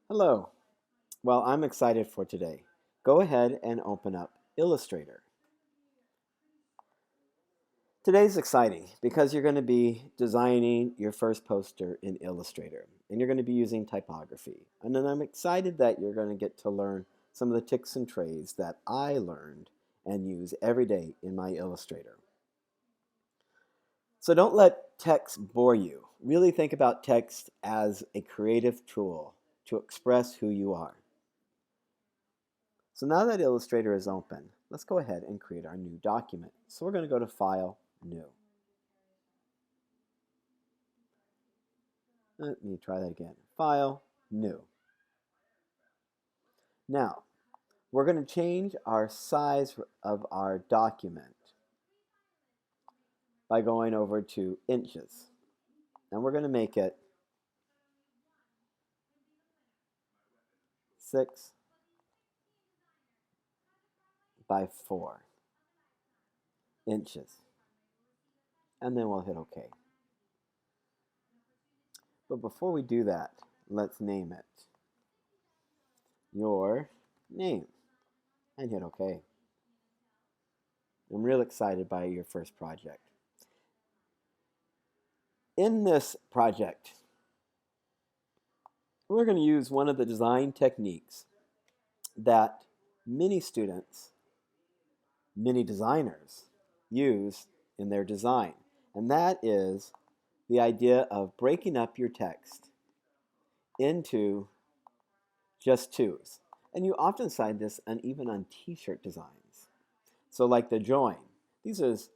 Hello. Well, I'm excited for today. Go ahead and open up Illustrator. Today's exciting because you're going to be designing your first poster in Illustrator and you're going to be using typography. And then I'm excited that you're going to get to learn some of the tricks and trades that I learned and use every day in my Illustrator. So don't let text bore you. Really think about text as a creative tool to express who you are. So now that Illustrator is open, let's go ahead and create our new document. So we're going to go to File, New. Let me try that again. File, New. Now, we're going to change our size of our document by going over to inches. And we're going to make it 6 by 4 inches. And then we'll hit OK. But before we do that, let's name it your name and hit OK. I'm real excited by your first project. In this project, we're going to use one of the design techniques that many students, many designers use in their design. And that is the idea of breaking up your text into just twos. And you often find this even on t-shirt designs. So like the join, this is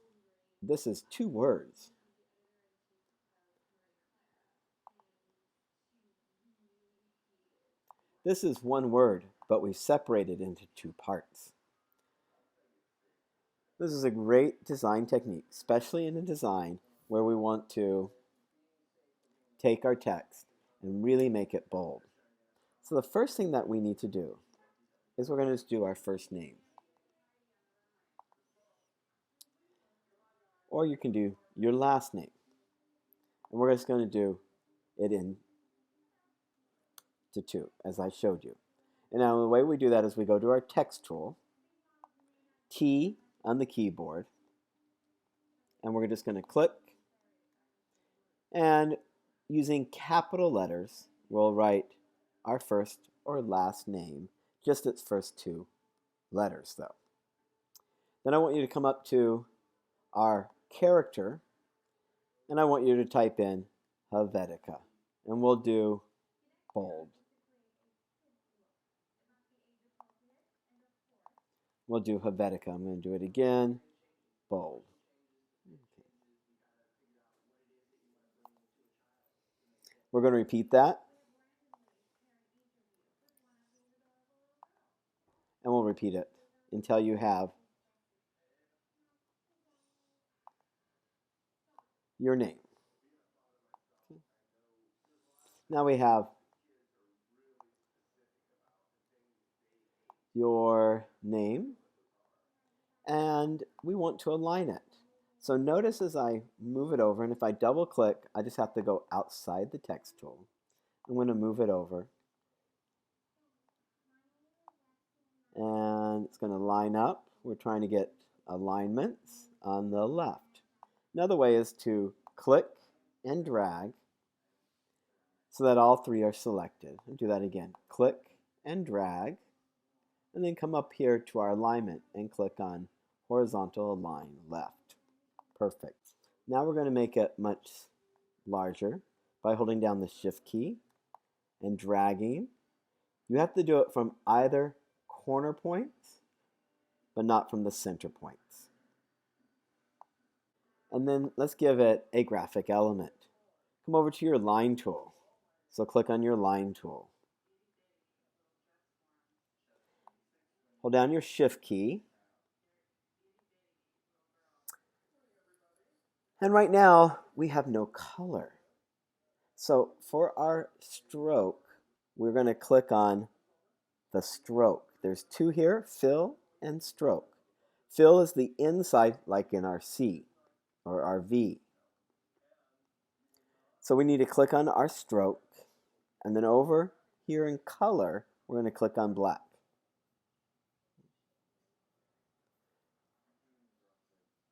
2 words. This is 1 word, but we separate it into 2 parts. This is a great design technique, especially in a design where we want to take our text and really make it bold. So the first thing that we need to do is we're going to just do our first name. Or you can do your last name. And we're just going to do it into 2, as I showed you. And now the way we do that is we go to our text tool, T on the keyboard, and we're just going to click. And using capital letters, we'll write our first or last name, just its first 2 letters though. Then I want you to come up to our character, and I want you to type in Helvetica, and we'll do bold. We'll do Helvetica. I'm going to do it again, bold. Okay. We're going to repeat that, and we'll repeat it until you have your name. Okay. Now we have your name, and we want to align it. So notice as I move it over, and if I double click, I just have to go outside the text tool. I'm going to move it over, and it's going to line up. We're trying to get alignments on the left. Another way is to click and drag so that all 3 are selected. I'll do that again. Click and drag, and then come up here to our alignment and click on horizontal align left. Perfect. Now we're going to make it much larger by holding down the Shift key and dragging. You have to do it from either corner points, but not from the center points. And then let's give it a graphic element. Come over to your line tool. So click on your line tool. Hold down your Shift key. And right now, we have no color. So for our stroke, we're going to click on the stroke. There's 2 here, fill and stroke. Fill is the inside, like in our C or our V. So we need to click on our stroke, and then over Here in color, we're going to click on black.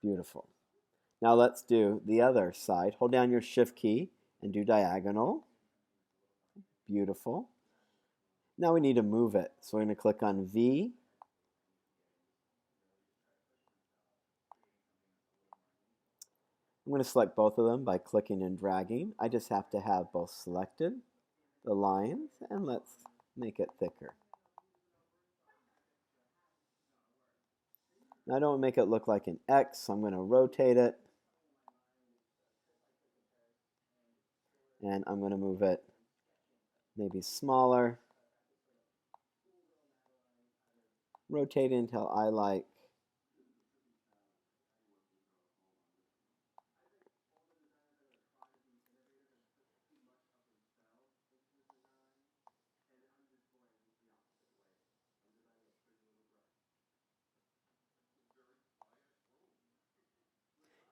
Beautiful. Now let's do the other side. Hold down your shift key and do diagonal. Beautiful. Now we need to move it. So we're going to click on V. I'm going to select both of them by clicking and dragging. I just have to have both selected, the lines, and let's make it thicker. Now I don't make it look like an X, so I'm going to rotate it. And I'm going to move it maybe smaller. Rotate it until I like.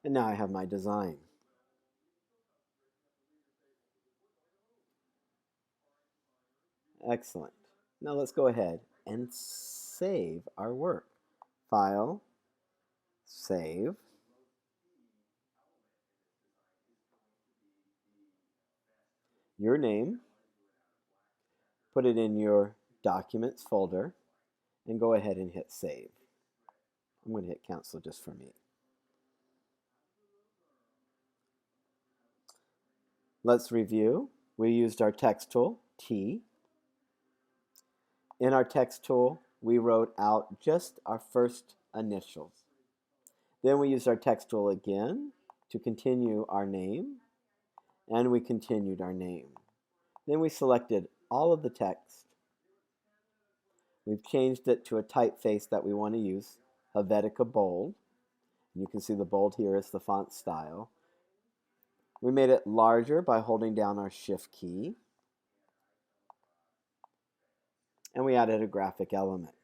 And now I have my design. Excellent. Now let's go ahead and save our work. File, save. Your name. Put it in your Documents folder and go ahead and hit save. I'm going to hit cancel just for me. Let's review. We used our text tool, T. In our text tool, we wrote out just our first initials. Then we used our text tool again to continue our name, and we continued our name. Then we selected all of the text. We've changed it to a typeface that we want to use, Helvetica Bold. You can see the bold here is the font style. We made it larger by holding down our shift key. And we added a graphic element.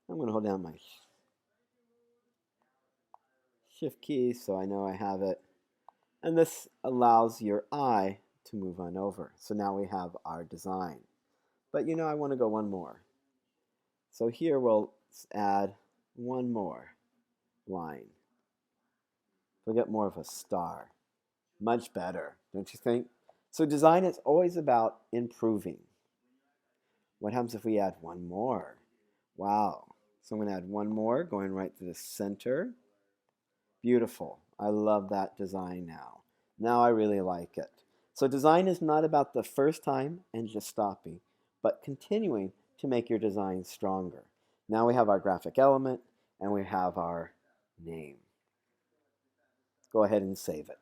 I'm going to hold down my shift key so I know I have it. And this allows your eye to move on over. So now we have our design. But you know, I want to go one more. So here we'll add one more line. We'll get more of a star. Much better, don't you think? So design is always about improving. What happens if we add one more? Wow. So I'm going to add one more, going right to the center. Beautiful. I love that design now. Now I really like it. So design is not about the first time and just stopping, but continuing to make your design stronger. Now we have our graphic element and we have our name. Go ahead and save it.